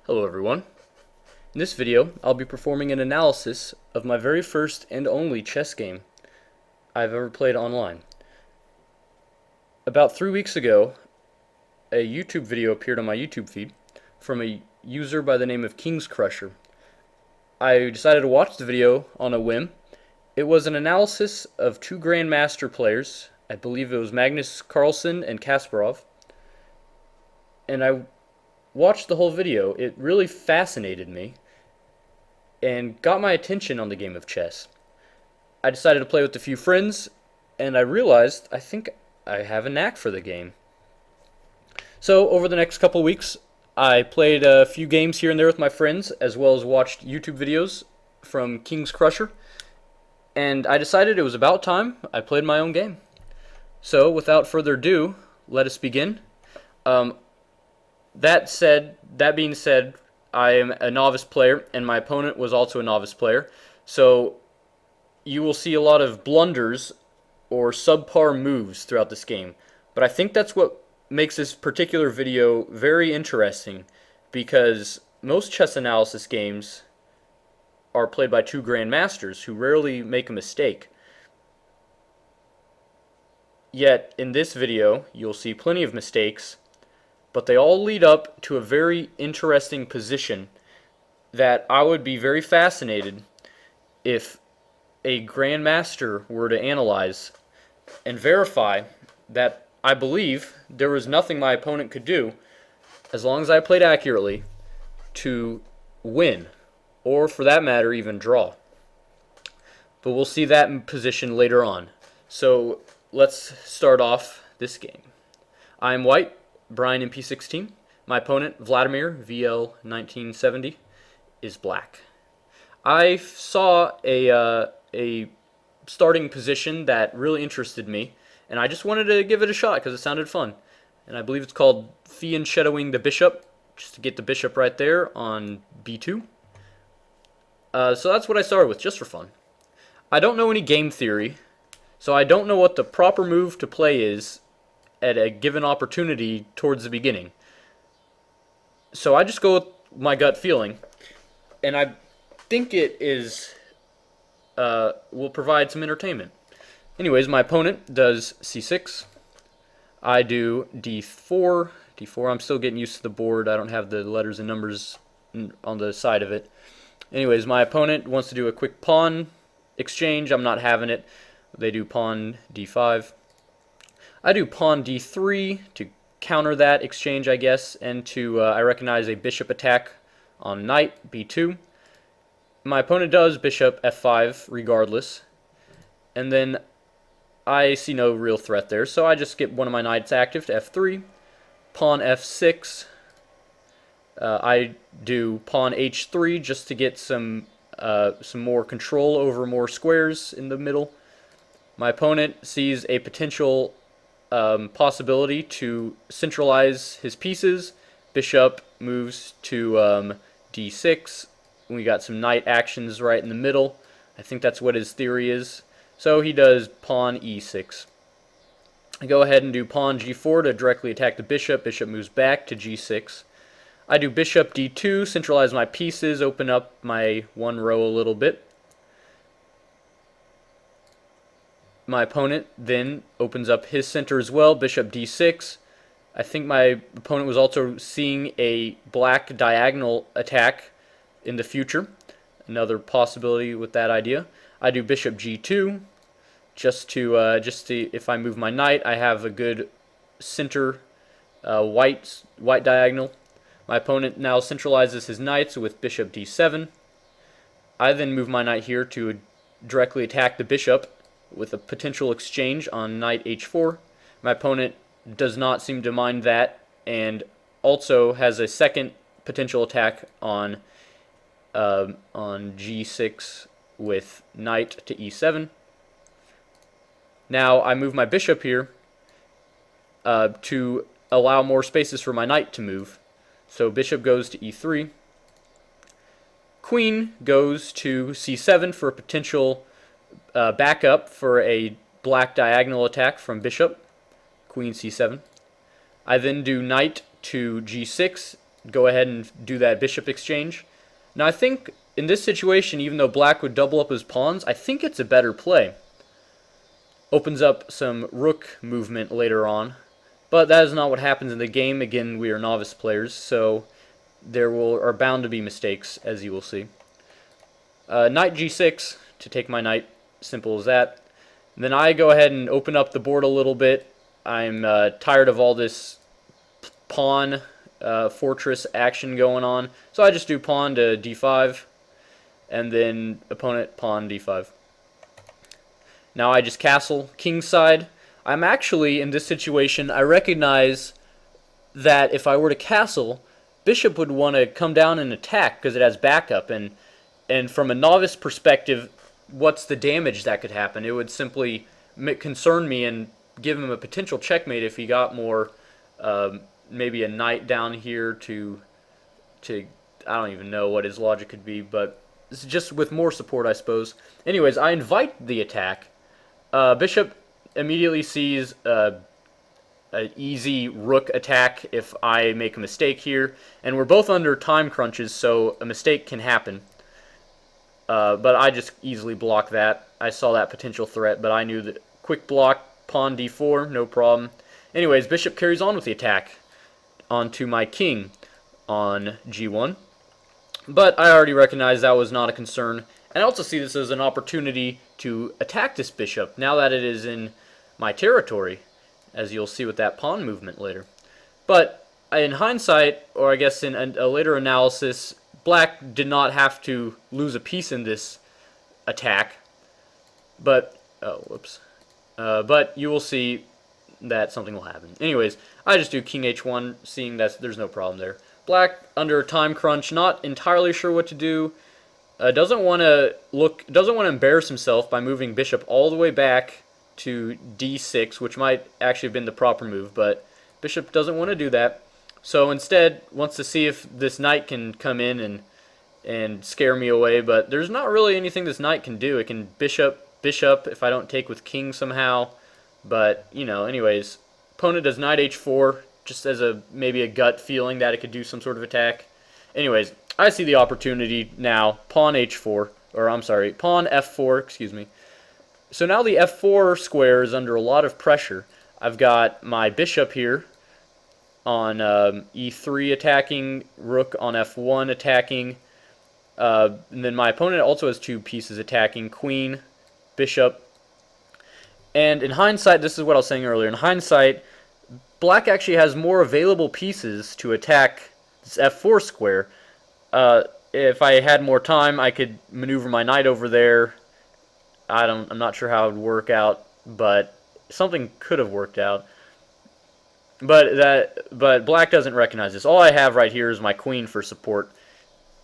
Hello everyone. In this video, I'll be performing an analysis of my very first and only chess game I've ever played online. About 3 weeks ago, a YouTube video appeared on my YouTube feed from a user by the name of kingscrusher. I decided to watch the video on a whim. It was an analysis of two Grandmaster players. I believe it was Magnus Carlsen and Kasparov. And I watched the whole video. It really fascinated me and got my attention on the game of chess. I decided to play with a few friends, and I realized I think I have a knack for the game. So over the next couple weeks, I played a few games here and there with my friends, as well as watched YouTube videos from kingscrusher, and I decided it was about time I played my own game. So without further ado, let us begin. That being said, I am a novice player, and my opponent was also a novice player, so you will see a lot of blunders or subpar moves throughout this game. But I think that's what makes this particular video very interesting, because most chess analysis games are played by two grandmasters who rarely make a mistake. Yet, in this video, you'll see plenty of mistakes, but they all lead up to a very interesting position that I would be very fascinated if a grandmaster were to analyze and verify that I believe there was nothing my opponent could do, as long as I played accurately, to win, or for that matter, even draw. But we'll see that in position later on. So let's start off this game. I'm white, Brian in P16. My opponent, Vladimir, VL1970, is black. I saw a starting position that really interested me, and I just wanted to give it a shot because it sounded fun. And I believe it's called fianchettoing the bishop, just to get the bishop right there on B2. So that's what I started with, just for fun. I don't know any game theory, so I don't know what the proper move to play is at a given opportunity towards the beginning. So I just go with my gut feeling, and I think it is will provide some entertainment. Anyways, my opponent does C6. I do D4. I'm still getting used to the board. I don't have the letters and numbers on the side of it. Anyways, my opponent wants to do a quick pawn exchange. I'm not having it. They do pawn D5. I do pawn D3 to counter that exchange, I guess, and to I recognize a bishop attack on knight B2. My opponent does bishop F5 regardless, and then I see no real threat there, so I just get one of my knights active to F3, pawn F6. I do pawn H3 just to get some more control over more squares in the middle. My opponent sees a potential possibility to centralize his pieces. Bishop moves to D6. We got some knight actions right in the middle. I think that's what his theory is. So he does pawn E6. I go ahead and do pawn G4 to directly attack the bishop. Bishop moves back to G6. I do bishop D2, centralize my pieces, open up my one row a little bit. My opponent then opens up his center as well, bishop D6. I think my opponent was also seeing a black diagonal attack in the future. Another possibility with that idea. I do bishop G2 just to if I move my knight, I have a good center white diagonal. My opponent now centralizes his knights with bishop D7. I then move my knight here to directly attack the bishop with a potential exchange on knight H4. My opponent does not seem to mind that, and also has a second potential attack on G6 with knight to E7. Now I move my bishop here to allow more spaces for my knight to move. So bishop goes to E3. Queen goes to C7 for a potential backup for a black diagonal attack from bishop. Queen C7. I then do knight to G6 go ahead and do that bishop exchange. Now I think in this situation, even though black would double up his pawns, I think it's a better play. Opens up some rook movement later on, but that is not what happens in the game. Again, we are novice players, so there are bound to be mistakes, as you will see. Knight g6 to take my knight, simple as that. And then I go ahead and open up the board a little bit. I'm tired of all this pawn fortress action going on, so I just do pawn to d5, and then opponent pawn d5. Now I just castle kingside. I'm actually, in this situation, I recognize that if I were to castle, bishop would want to come down and attack because it has backup, and from a novice perspective, what's the damage that could happen? It would simply concern me and give him a potential checkmate if he got more, maybe a knight down here to I don't even know what his logic could be, but it's just with more support, I suppose. Anyways, I invite the attack. Bishop immediately sees an easy rook attack if I make a mistake here, and we're both under time crunches, so a mistake can happen. But I just easily block that. I saw that potential threat, but I knew that quick block, pawn d4, no problem. Anyways, bishop carries on with the attack onto my king on g1. But I already recognized that was not a concern. And I also see this as an opportunity to attack this bishop now that it is in my territory, as you'll see with that pawn movement later. But in hindsight, or I guess in a later analysis, black did not have to lose a piece in this attack. But, but you will see that something will happen. Anyways, I just do king h1, seeing that there's no problem there. Black, under a time crunch, not entirely sure what to do. Doesn't want to embarrass himself by moving bishop all the way back to d6, which might actually have been the proper move, but bishop doesn't want to do that. So instead, wants to see if this knight can come in and scare me away, but there's not really anything this knight can do. It can bishop if I don't take with king somehow, but, you know, anyways, opponent does knight h4, just as maybe a gut feeling that it could do some sort of attack. Anyways, I see the opportunity now, pawn h4, or I'm sorry, pawn f4, excuse me. So now the f4 square is under a lot of pressure. I've got my bishop here on e3 attacking, rook on f1 attacking, and then my opponent also has two pieces attacking, queen, bishop. And in hindsight, this is what I was saying earlier, in hindsight, black actually has more available pieces to attack this f4 square. If I had more time, I could maneuver my knight over there. I'm not sure how it would work out, but something could have worked out. But black doesn't recognize this. All I have right here is my queen for support,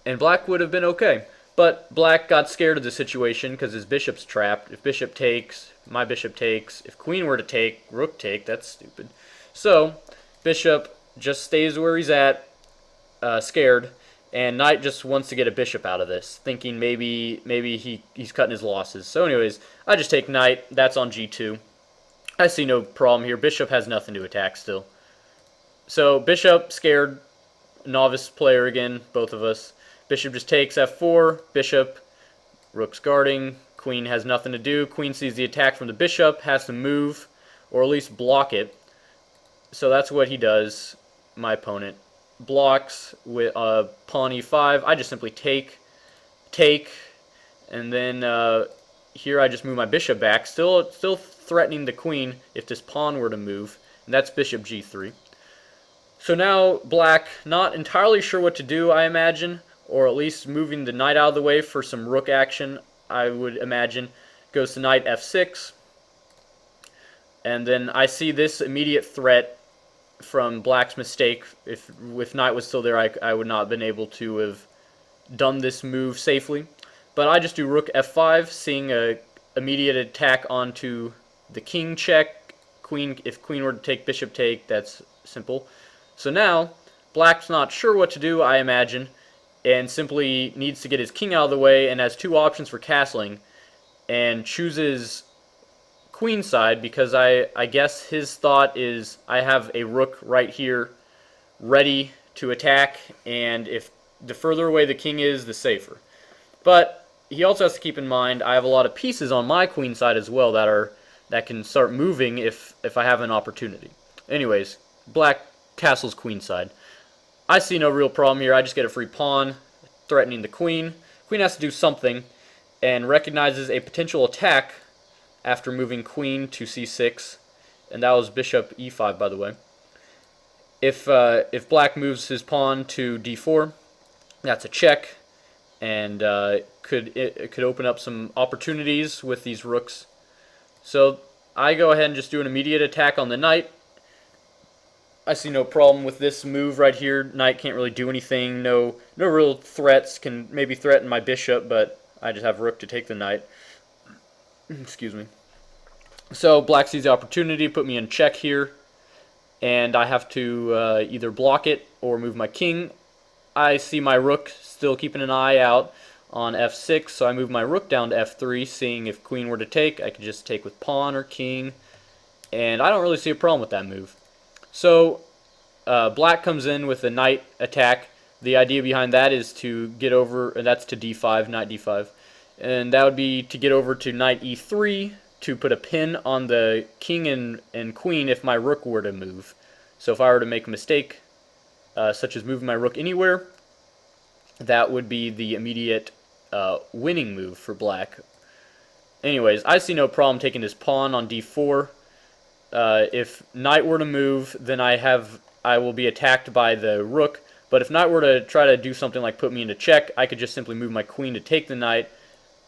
and black would have been okay. But black got scared of the situation because his bishop's trapped. If bishop takes, my bishop takes. If queen were to take, rook take. That's stupid. So bishop just stays where he's at, scared, and knight just wants to get a bishop out of this, thinking maybe he's cutting his losses. So anyways, I just take knight. That's on g2. I see no problem here. Bishop has nothing to attack still. So bishop scared, novice player again, both of us. Bishop just takes f4, bishop, rook's guarding, queen has nothing to do. Queen sees the attack from the bishop, has to move, or at least block it. So that's what he does, my opponent. Blocks with pawn e5. I just simply take, and then here I just move my bishop back, still threatening the queen if this pawn were to move, and that's bishop g3. So now black, not entirely sure what to do, I imagine, or at least moving the knight out of the way for some rook action, I would imagine. Goes to knight f6, and then I see this immediate threat from black's mistake. If knight was still there, I would not have been able to have done this move safely. But I just do rook f5, seeing a immediate attack onto the king check. Queen, if queen were to take, bishop take, that's simple. So now black's not sure what to do, I imagine, and simply needs to get his king out of the way and has two options for castling, and chooses queenside because I guess his thought is I have a rook right here ready to attack, and if the further away the king is, the safer. But he also has to keep in mind I have a lot of pieces on my queen side as well that can start moving if I have an opportunity. Anyways, black castles queen side. I see no real problem here. I just get a free pawn, threatening the queen. Queen has to do something, and recognizes a potential attack after moving queen to c6, and that was bishop e5, by the way. If black moves his pawn to d4, that's a check, and it could open up some opportunities with these rooks. So I go ahead and just do an immediate attack on the knight. I see no problem with this move right here. Knight can't really do anything. No real threats. Can maybe threaten my bishop, but I just have rook to take the knight. Excuse me. So black sees the opportunity, put me in check here, and I have to either block it or move my king. I see my rook still keeping an eye out on f6, so I move my rook down to f3, seeing if queen were to take, I could just take with pawn or king, and I don't really see a problem with that move. So black comes in with a knight attack. The idea behind that is to get over, and that's to d5, knight d5, and that would be to get over to knight e3 to put a pin on the king and queen if my rook were to move. So if I were to make a mistake, such as moving my rook anywhere, that would be the immediate winning move for black. Anyways, I see no problem taking this pawn on d4. If knight were to move, then I will be attacked by the rook. But if knight were to try to do something like put me into check, I could just simply move my queen to take the knight.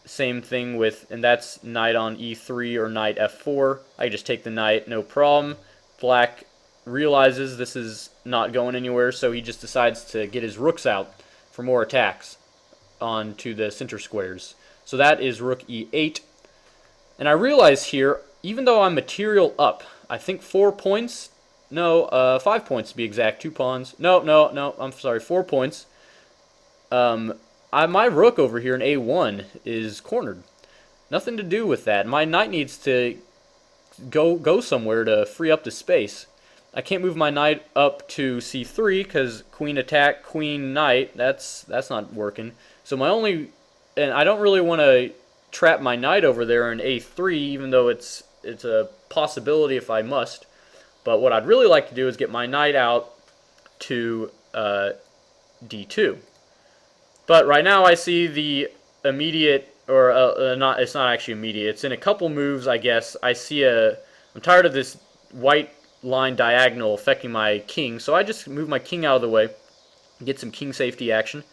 Same thing with, and that's knight on e3 or knight f4. I just take the knight, no problem. Black realizes this is not going anywhere, so he just decides to get his rooks out for more attacks onto the center squares. So that is rook e8. And I realize here, even though I'm material up, I think 4 points, no, 5 points to be exact, 2 pawns, no, I'm sorry, 4 points. My rook over here in a1 is cornered. Nothing to do with that. My knight needs to go somewhere to free up the space. I can't move my knight up to c3 because queen attack, queen knight, that's not working. So and I don't really want to trap my knight over there in a3, even though it's a possibility if I must. But what I'd really like to do is get my knight out to d2. But right now I see the immediate, or it's not actually immediate, it's in a couple moves, I guess. I'm tired of this white line diagonal affecting my king, so I just move my king out of the way, get some king safety action.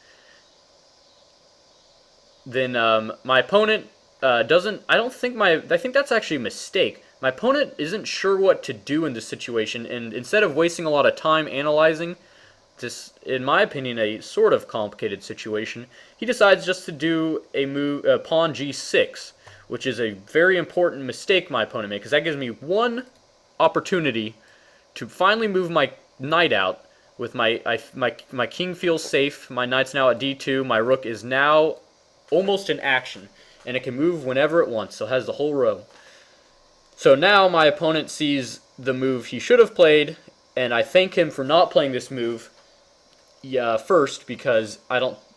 Then my opponent I think that's actually a mistake. My opponent isn't sure what to do in this situation, and instead of wasting a lot of time analyzing this, in my opinion, a sort of complicated situation, he decides just to do a move, pawn g6, which is a very important mistake my opponent made, because that gives me one opportunity to finally move my knight out. With my king feels safe, my knight's now at d2, my rook is now almost in action, and it can move whenever it wants, so it has the whole row. So now my opponent sees the move he should have played, and I thank him for not playing this move first, because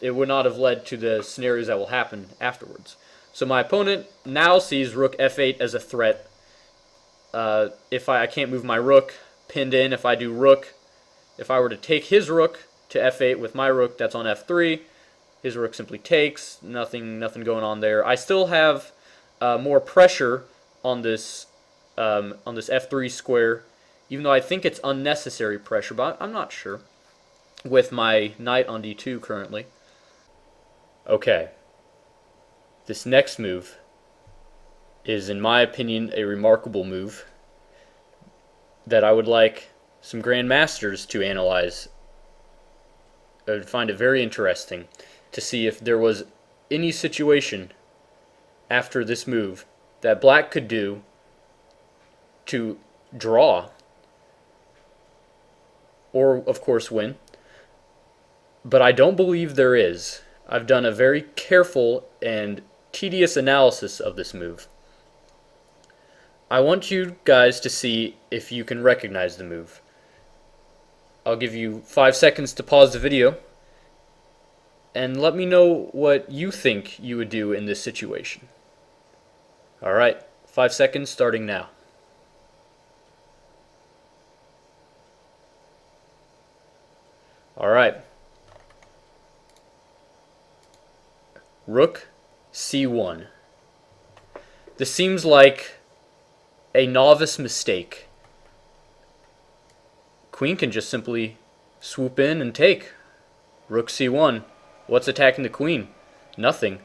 it would not have led to the scenarios that will happen afterwards. So my opponent now sees rook f8 as a threat. If I can't move my rook, pinned in. If I do rook, if I were to take his rook to f8 with my rook, that's on f3. His rook simply takes. Nothing going on there. I still have more pressure on this f3 square, even though I think it's unnecessary pressure, but I'm not sure, with my knight on d2 currently. Okay, this next move is, in my opinion, a remarkable move that I would like some grandmasters to analyze. I would find it very interesting to see if there was any situation after this move that black could do to draw, or of course win. But I don't believe there is. I've done a very careful and tedious analysis of this move. I want you guys to see if you can recognize the move. I'll give you 5 seconds to pause the video and let me know what you think you would do in this situation. Alright, 5 seconds starting now. Alright. Rook C1. This seems like a novice mistake. Queen can just simply swoop in and take. Rook C1. What's attacking the queen? Nothing.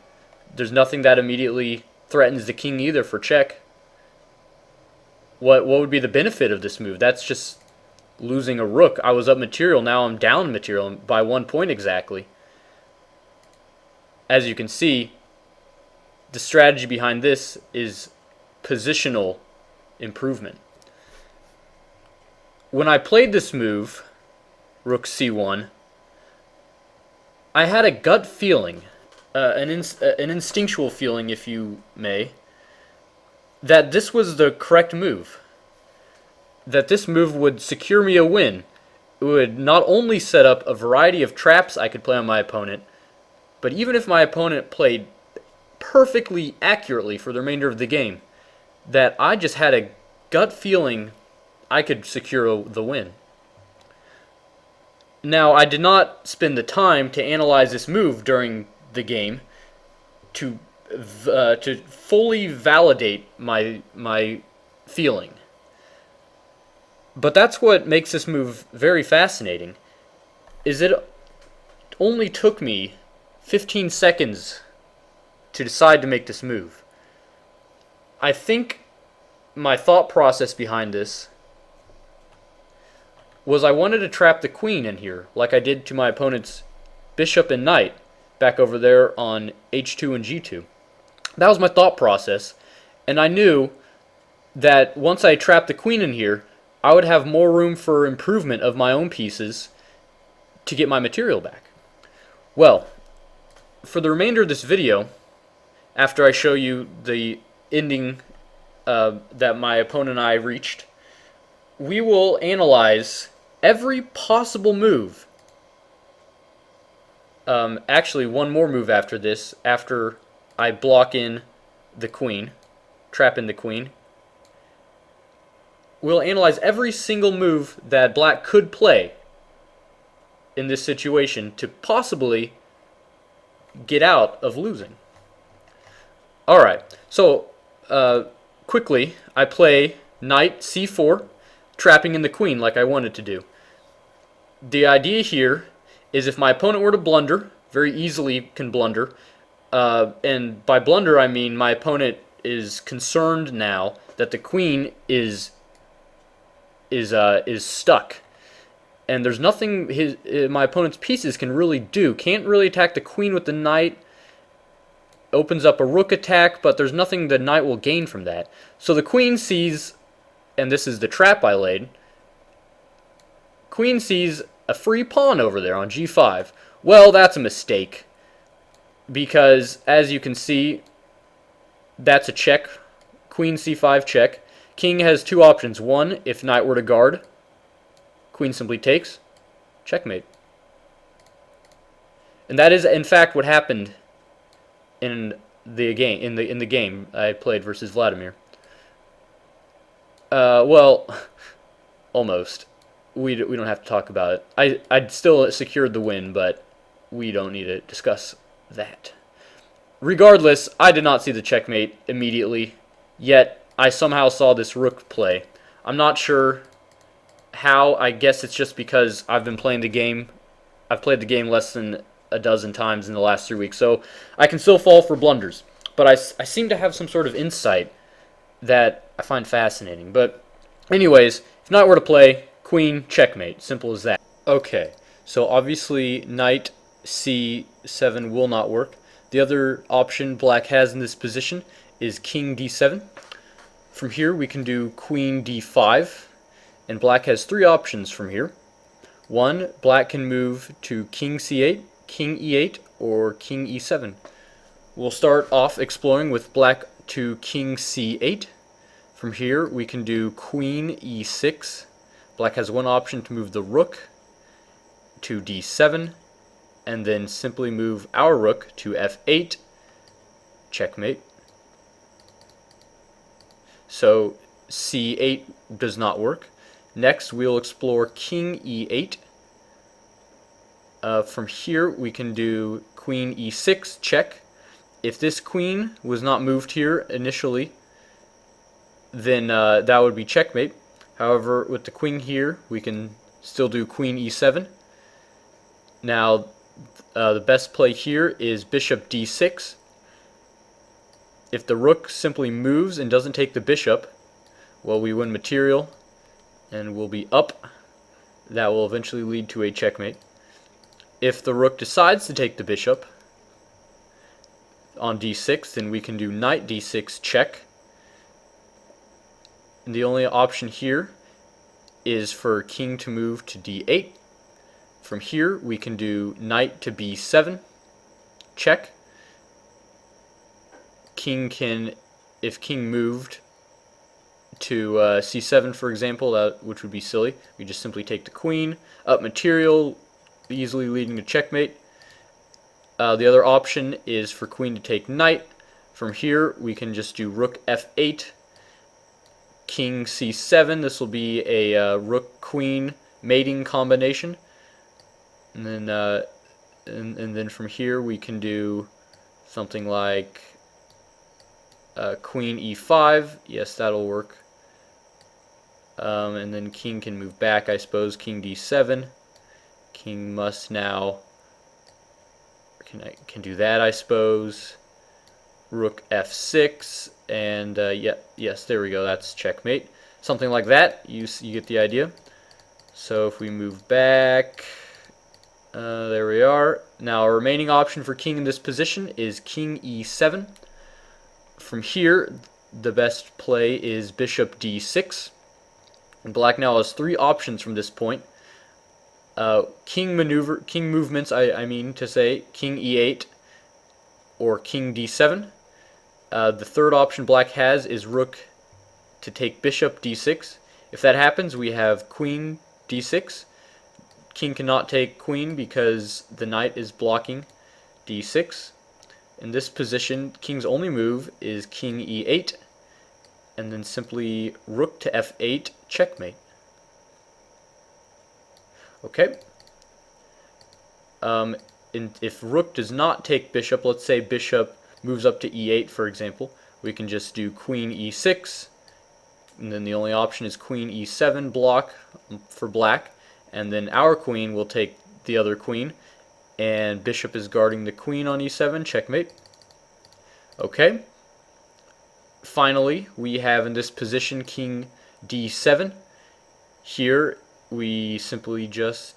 There's nothing that immediately threatens the king either for check. What would be the benefit of this move? That's just losing a rook. I was up material, now I'm down material by 1 point exactly. As you can see, the strategy behind this is positional improvement. When I played this move, Rook C1, I had a gut feeling, an instinctual feeling, if you may, that this was the correct move. That this move would secure me a win. It would not only set up a variety of traps I could play on my opponent, but even if my opponent played perfectly accurately for the remainder of the game, that I just had a gut feeling I could secure the win. Now, I did not spend the time to analyze this move during the game to fully validate my feeling. But that's what makes this move very fascinating, is it only took me 15 seconds to decide to make this move. I think my thought process behind this was I wanted to trap the queen in here, like I did to my opponent's bishop and knight back over there on h2 and g2. That was my thought process, and I knew that once I trapped the queen in here, I would have more room for improvement of my own pieces to get my material back. Well, for the remainder of this video, after I show you the ending that my opponent and I reached, we will analyze every possible move. Actually, one more move after this, after I block in the queen, trap in the queen. We'll analyze every single move that black could play in this situation to possibly get out of losing. Alright, so quickly, I play knight c4, trapping in the queen like I wanted to do. The idea here is if my opponent were to blunder, very easily can blunder, and by blunder I mean my opponent is concerned now that the queen is stuck, and there's nothing my opponent's pieces can really do. Can't really attack the queen with the knight. Opens up a rook attack, but there's nothing the knight will gain from that. So the queen sees, and this is the trap I laid, queen sees a free pawn over there on g5. Well, that's a mistake, because as you can see, that's a check. Queen c5 check. King has two options. One, if knight were to guard, queen simply takes, checkmate. And that is in fact what happened in the game in the game I played versus Vladimir. Well, almost. We don't have to talk about it. I still secured the win, but we don't need to discuss that. Regardless, I did not see the checkmate immediately, yet I somehow saw this rook play. I'm not sure how. I guess it's just because I've been playing the game. I've played the game less than a dozen times in the last 3 weeks, so I can still fall for blunders. But I seem to have some sort of insight that I find fascinating. But anyways, if knight were to play, queen, checkmate. Simple as that. Okay, so obviously knight c7 will not work. The other option black has in this position is king d7. From here we can do queen d5, and black has three options from here. One, black can move to king c8, king e8, or king e7. We'll start off exploring with black to king c8. From here we can do queen e6. Black has one option to move the rook to d7, and then simply move our rook to f8, checkmate. So c8 does not work. Next, we'll explore king e8. From here, we can do queen e6, check. If this queen was not moved here initially, then that would be checkmate. However, with the queen here, we can still do queen e7. Now, the best play here is bishop d6. If the rook simply moves and doesn't take the bishop, well, we win material and we'll be up. That will eventually lead to a checkmate. If the rook decides to take the bishop on d6, then we can do knight d6 check. And the only option here is for king to move to d8. From here, we can do knight to b7 check. King can, if king moved to c7, for example, which would be silly, we just simply take the queen, up material, easily leading to checkmate. The other option is for queen to take knight. From here, we can just do rook f8, king c7. This will be a rook-queen mating combination. And then from here, we can do something like queen e5. Yes, that'll work. And then king can move back, I suppose. King d7. King must now can do that, I suppose. Rook f6, and yes, there we go. That's checkmate. Something like that. You get the idea. So if we move back, there we are. Now our remaining option for king in this position is king e7. From here, the best play is bishop d6. And black now has three options from this point. King movements, I mean to say, king e8 or king d7. The third option black has is rook to take bishop d6. If that happens, we have queen d6. King cannot take queen because the knight is blocking d6. In this position, king's only move is king e8, and then simply rook to f8, checkmate. Okay. If rook does not take bishop, let's say bishop moves up to e8, for example, we can just do queen e6, and then the only option is queen e7 block for black, and then our queen will take the other queen, and bishop is guarding the queen on e7, checkmate. Okay. Finally, we have in this position king d7. Here we simply just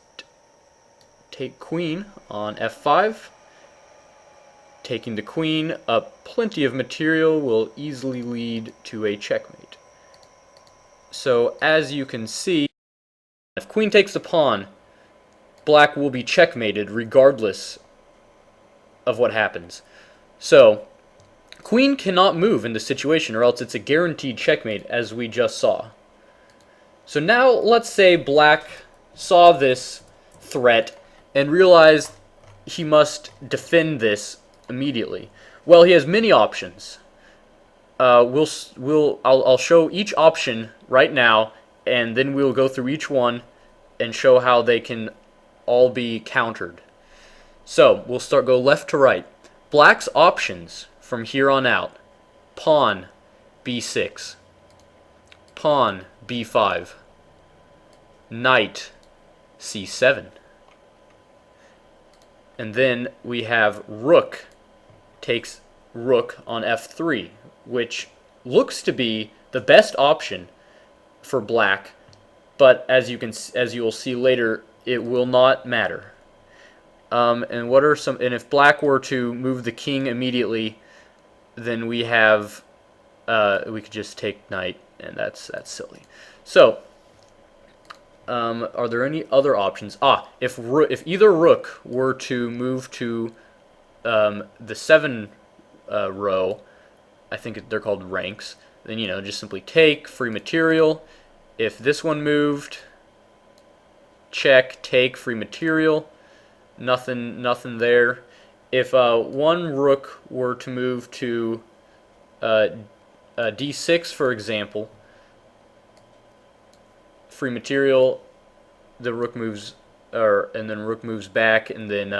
take queen on f5. Taking the queen up plenty of material will easily lead to a checkmate. So as you can see, if queen takes the pawn, black will be checkmated regardless of what happens. So queen cannot move in this situation, or else it's a guaranteed checkmate, as we just saw. So now let's say black saw this threat and realized he must defend this immediately. Well, he has many options. I'll show each option right now, and then we'll go through each one and show how they can all be countered. So we'll go left to right. Black's options from here on out: pawn b6, pawn b5, knight c7, and then we have rook takes rook on f3, which looks to be the best option for black, but as you will see later, it will not matter. And if black were to move the king immediately, then we have we could just take knight, and that's silly. So are there any other options? If either rook were to move to the 7 row, I think they're called ranks, then just simply take free material. If this one moved, check, take, free material. Nothing there. If one rook were to move to d6, for example, free material, the rook moves, and then rook moves back, and then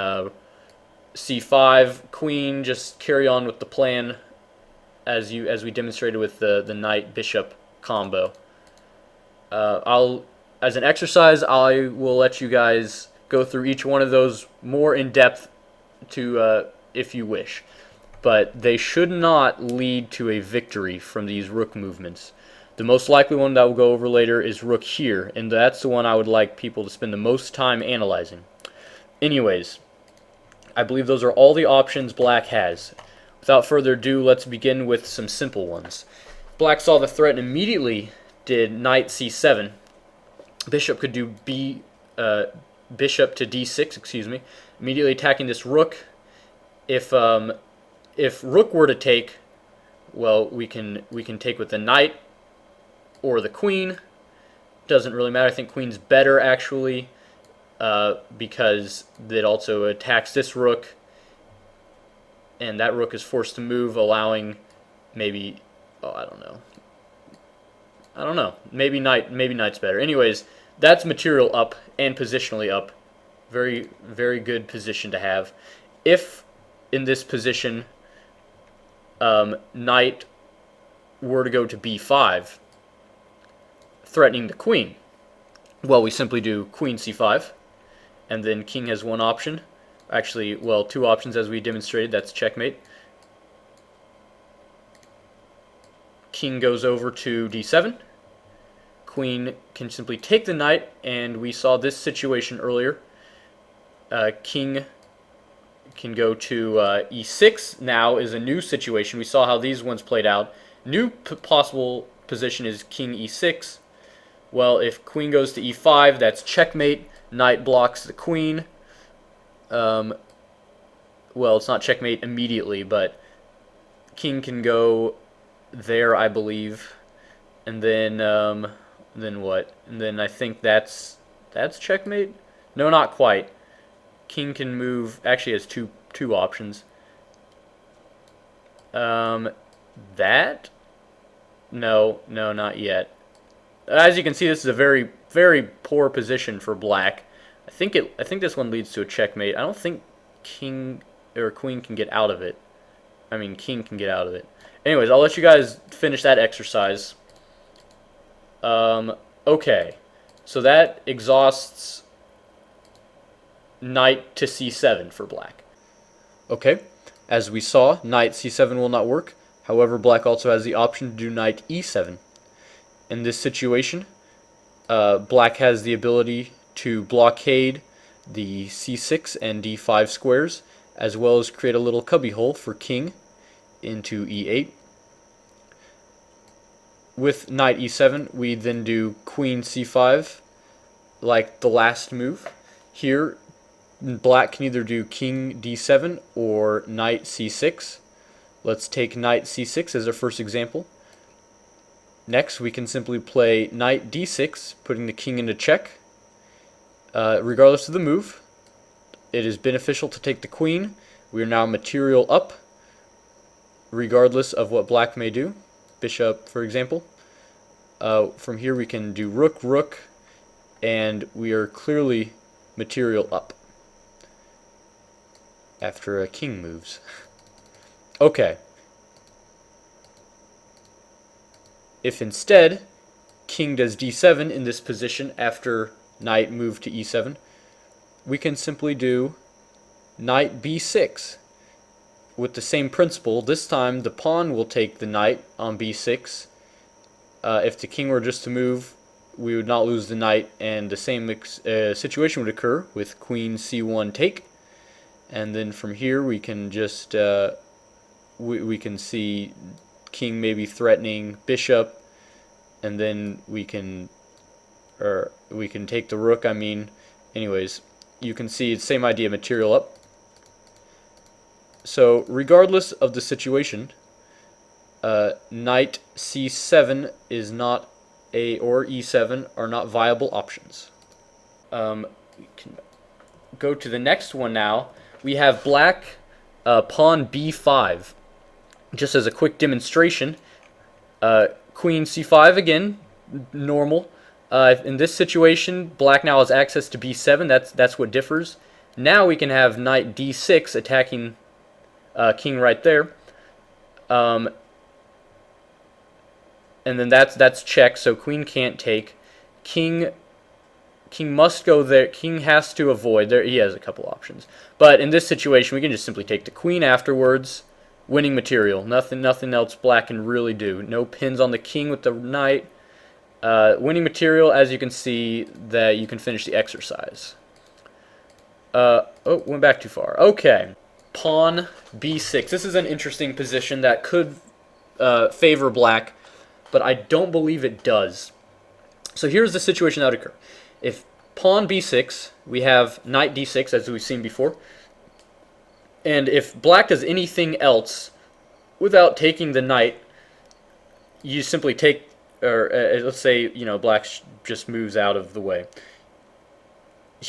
c5, queen, just carry on with the plan as we demonstrated with the knight bishop combo. As an exercise, I will let you guys go through each one of those more in depth if you wish, but they should not lead to a victory from these rook movements. The most likely one that we'll go over later is rook here, and that's the one I would like people to spend the most time analyzing. Anyways, I believe those are all the options black has. Without further ado, let's begin with some simple ones. Black saw the threat and immediately did knight c7. Bishop could do bishop to d6, excuse me, immediately attacking this rook. If rook were to take, well, we can take with the knight or the queen. Doesn't really matter. I think queen's better actually, because it also attacks this rook, and that rook is forced to move, allowing maybe, oh, I don't know. Maybe knight's better. Anyways, that's material up and positionally up. Very, very good position to have. If in this position knight were to go to b5, threatening the queen, well, we simply do queen c5, and then king has one option. Actually, well, two options as we demonstrated. That's checkmate. King goes over to d7. Queen can simply take the knight, and we saw this situation earlier. King can go to e6. Now is a new situation. We saw how these ones played out. New possible position is king e6. Well, if queen goes to e5, that's checkmate. Knight blocks the queen. Well, it's not checkmate immediately, but king can go there, I believe, and then what? And then I think that's checkmate. No, not quite. King can move. Actually, has two options. That? No, not yet. As you can see, this is a very, very poor position for black. I think this one leads to a checkmate. I don't think king or queen can get out of it. I mean, king can get out of it. Anyways, I'll let you guys finish that exercise. Okay, so that exhausts knight to c7 for black. Okay, as we saw, knight c7 will not work. However, black also has the option to do knight e7. In this situation, black has the ability to blockade the c6 and d5 squares, as well as create a little cubbyhole for king into e8. With knight e7, we then do queen c5, like the last move. Here, black can either do king d7 or knight c6. Let's take knight c6 as our first example. Next, we can simply play knight d6, putting the king into check. Regardless of the move, it is beneficial to take the queen. We are now material up, regardless of what black may do. Bishop, for example. From here we can do rook, rook, and we are clearly material up after a king moves. Okay. If instead king does d7 in this position after knight moved to e7, we can simply do knight b6 with the same principle. This time the pawn will take the knight on b6. If the king were just to move, we would not lose the knight, and the same situation would occur with queen c1 take. And then from here we can just we can see king maybe threatening bishop, and then we can take the rook. I mean, anyways, you can see it's same idea, material up. So regardless of the situation, knight c7 is not or e7 are not viable options. We can go to the next one now. We have black pawn b5. Just as a quick demonstration, queen c5 again, normal. In this situation, black now has access to b7. That's what differs. Now we can have knight d6 attacking king right there, and then that's check. So queen can't take. King must go there. King has to avoid there. He has a couple options, but in this situation, we can just simply take the queen afterwards. Winning material. Nothing else black can really do. No pins on the king with the knight. Winning material, as you can see, that you can finish the exercise. Oh, went back too far. Okay. Pawn b6. This is an interesting position that could favor black, but I don't believe it does. So here's the situation that would occur. If pawn b6, we have knight d6, as we've seen before. And if black does anything else without taking the knight, you simply take, or let's say, black just moves out of the way.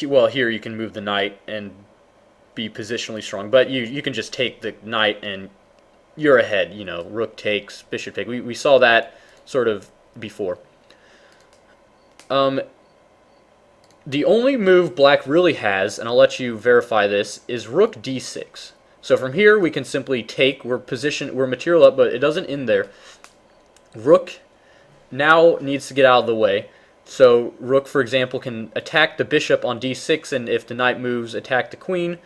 Well, here you can move the knight and be positionally strong, but you can just take the knight and you're ahead. Rook takes, bishop takes. We saw that sort of before. The only move black really has, and I'll let you verify this, is rook d6. So from here we can simply take, we're material up, but it doesn't end there. Rook now needs to get out of the way. So rook, for example, can attack the bishop on d6, and if the knight moves, attack the queen,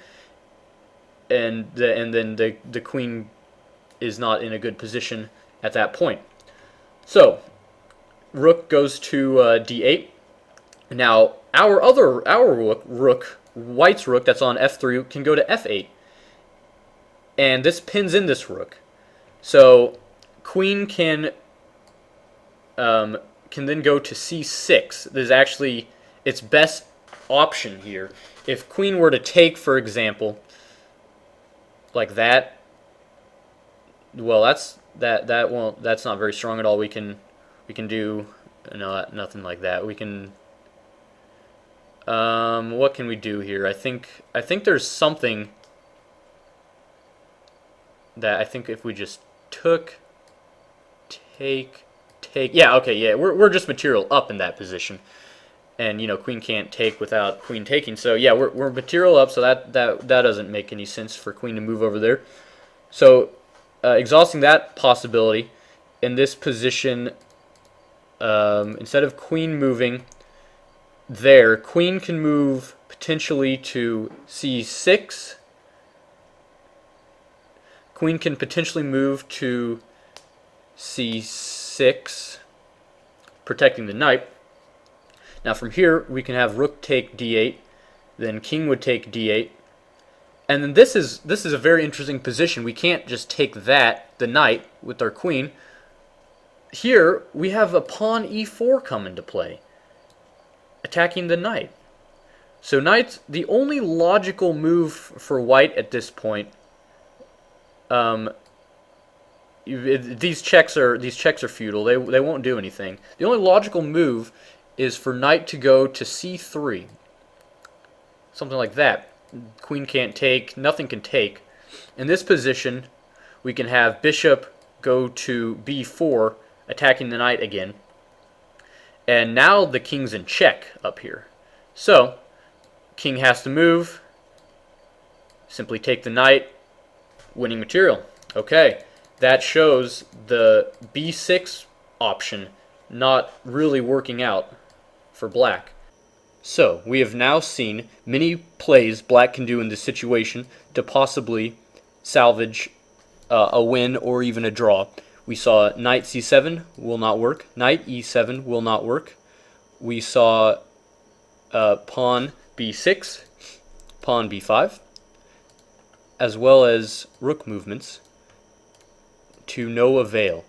and then the queen is not in a good position at that point. So rook goes to d8. Now our rook, white's rook that's on f3, can go to f8, and this pins in this rook. So queen can then go to c6. This is actually its best option here. If queen were to take, for example, like that, well, that's not very strong at all. We can do nothing like that. We can. What can we do here? I think there's something that I think if we just take, yeah, okay, yeah, we're just material up in that position, and queen can't take without queen taking. So yeah, we're material up, so that doesn't make any sense for queen to move over there. So exhausting that possibility, in this position, instead of queen moving there, queen can move potentially to c6. Queen can potentially move to c6, protecting the knight. Now from here we can have rook take d8, then king would take d8, and then this is a very interesting position. We can't just take the knight with our queen. Here we have a pawn e4 come into play, attacking the knight. So knight's the only logical move for white at this point. These checks are futile. They won't do anything. The only logical move is for knight to go to c3, something like that. Queen can't take. Nothing can take. In this position, we can have bishop go to b4, attacking the knight again. And now the king's in check up here. So king has to move. Simply take the knight. Winning material. Okay, that shows the b6 option not really working out for black. So we have now seen many plays black can do in this situation to possibly salvage a win or even a draw. We saw knight c7 will not work. Knight e7 will not work. We saw pawn b6, pawn b5, as well as rook movements to no avail.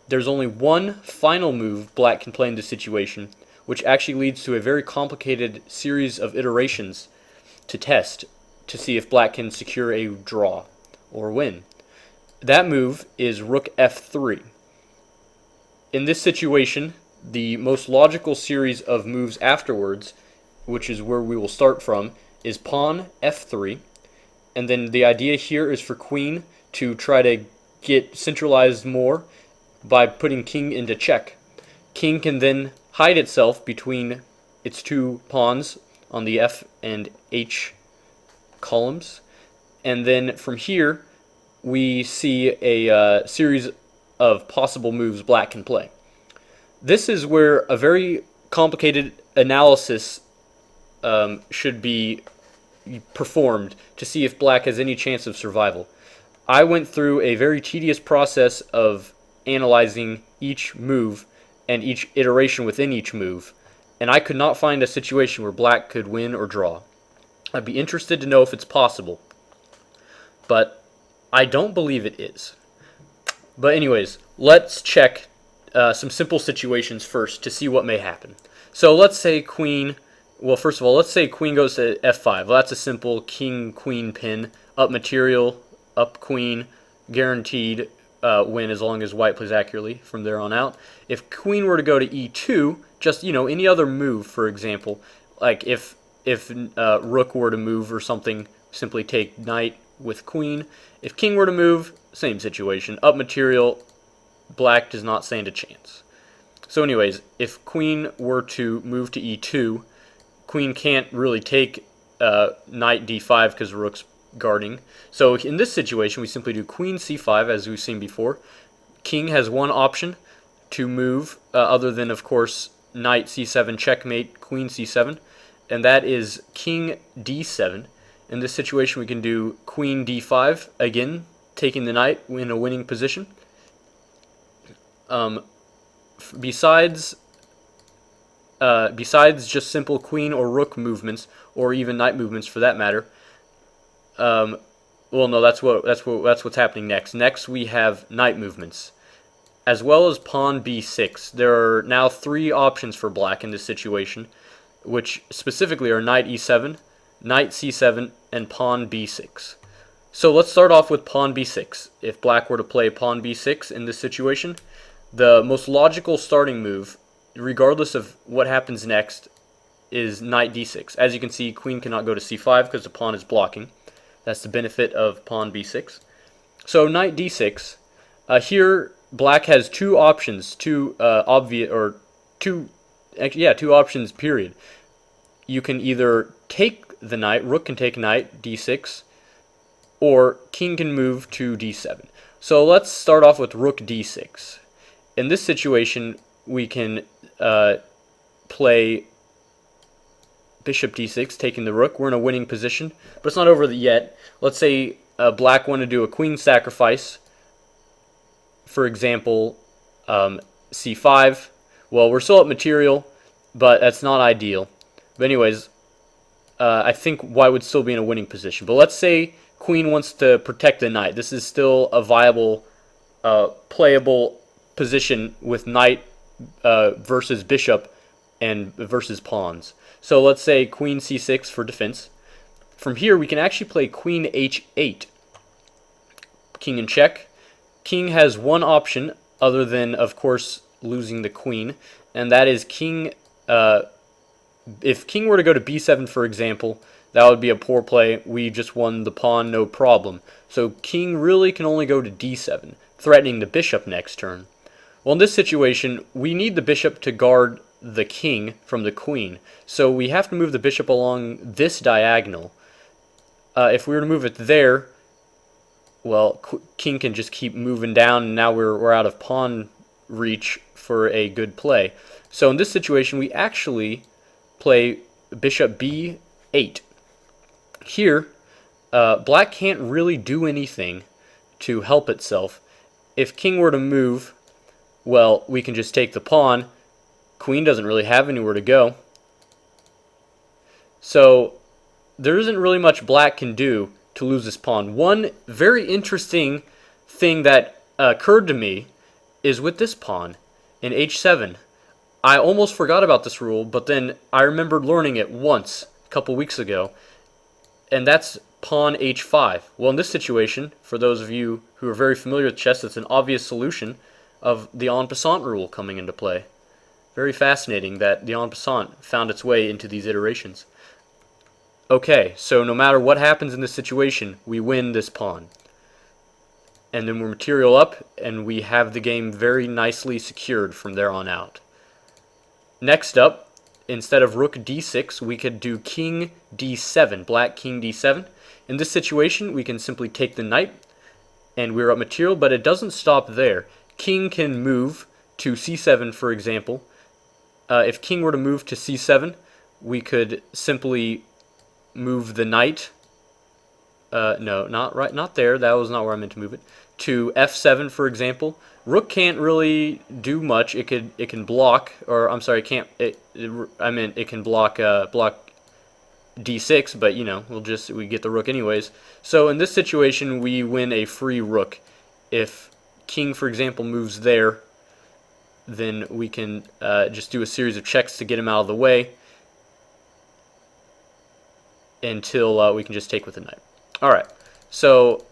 There's only one final move black can play in this situation, which actually leads to a very complicated series of iterations to test to see if black can secure a draw or win. That move is rook f3. In this situation, the most logical series of moves afterwards which is where we will start from, is pawn f3, and then the idea here is for queen to try to get centralized more by putting king into check. King can then hide itself between its two pawns on the f and h columns, and then from here we see a series of possible moves black can play. This is where a very complicated analysis should be performed to see if black has any chance of survival. I went through a very tedious process of analyzing each move and each iteration within each move, and I could not find a situation where black could win or draw. I'd be interested to know if it's possible, but I don't believe it is. But anyways, let's check some simple situations first to see what may happen. So let's say queen, well, first of all, let's say queen goes to f5. Well, that's a simple king-queen pin, up material, up queen, guaranteed win as long as white plays accurately from there on out. If queen were to go to e2, just, any other move, for example, like if rook were to move or something, simply take knight with queen. If king were to move, same situation, up material, black does not stand a chance. So anyways, if queen were to move to e2, queen can't really take knight d5 because rook's guarding. So in this situation, we simply do queen c5 as we've seen before. King has one option to move other than, of course, knight c7 checkmate, queen c7, and that is king d7. In this situation, we can do queen d5, again, taking the knight in a winning position. Besides just simple queen or rook movements, or even knight movements for that matter, well, no, that's what's happening next. Next, we have knight movements, as well as pawn b6. There are now three options for black in this situation, which specifically are knight e7, knight c7, and pawn b6. So let's start off with pawn b6. If black were to play pawn b6 in this situation, the most logical starting move, regardless of what happens next, is knight d6. As you can see, queen cannot go to c5 because the pawn is blocking. That's the benefit of pawn b6. So knight d6. Here, black has two options, two options. Period. You can either take the knight, rook can take knight d6, or king can move to d7. So let's start off with rook d6. In this situation, we can play bishop d6, taking the rook. We're in a winning position, but it's not over yet. Let's say black want to do a queen sacrifice. For example, c5. Well, we're still at material, but that's not ideal. But anyways, I think white would still be in a winning position. But let's say queen wants to protect the knight. This is still a viable, playable position with knight versus bishop and versus pawns. So let's say queen c6 for defense. From here, we can actually play queen h8. King in check. King has one option other than, of course, losing the queen, and that is king. If king were to go to b7, for example, that would be a poor play. We just won the pawn, no problem. So king really can only go to d7, threatening the bishop next turn. Well, in this situation, we need the bishop to guard the king from the queen. So we have to move the bishop along this diagonal. If we were to move it there, well, king can just keep moving down, and now we're out of pawn reach for a good play. So in this situation, we actually play bishop b8. Here, black can't really do anything to help itself. If king were to move, well, we can just take the pawn. Queen doesn't really have anywhere to go. So there isn't really much black can do to lose this pawn. One very interesting thing that occurred to me is with this pawn in h7. I almost forgot about this rule, but then I remembered learning it once a couple weeks ago, and that's pawn h5. Well, in this situation, for those of you who are very familiar with chess, it's an obvious solution of the en passant rule coming into play. Very fascinating that the en passant found its way into these iterations. Okay, so no matter what happens in this situation, we win this pawn. And then we're material up, and we have the game very nicely secured from there on out. Next up, instead of rook d6, we could do king d7, black king d7. In this situation, we can simply take the knight, and we're up material, but it doesn't stop there. King can move to c7, for example. If king were to move to c7, we could simply move the knight. No, not there. That was not where I meant to move it. To f7, for example. Rook can't really do much. It can block, or I'm sorry, it can block d6, but you know, we get the rook anyways. So in this situation, we win a free rook. If king, for example, moves there, then we can just do a series of checks to get him out of the way until we can just take with the knight. All right, so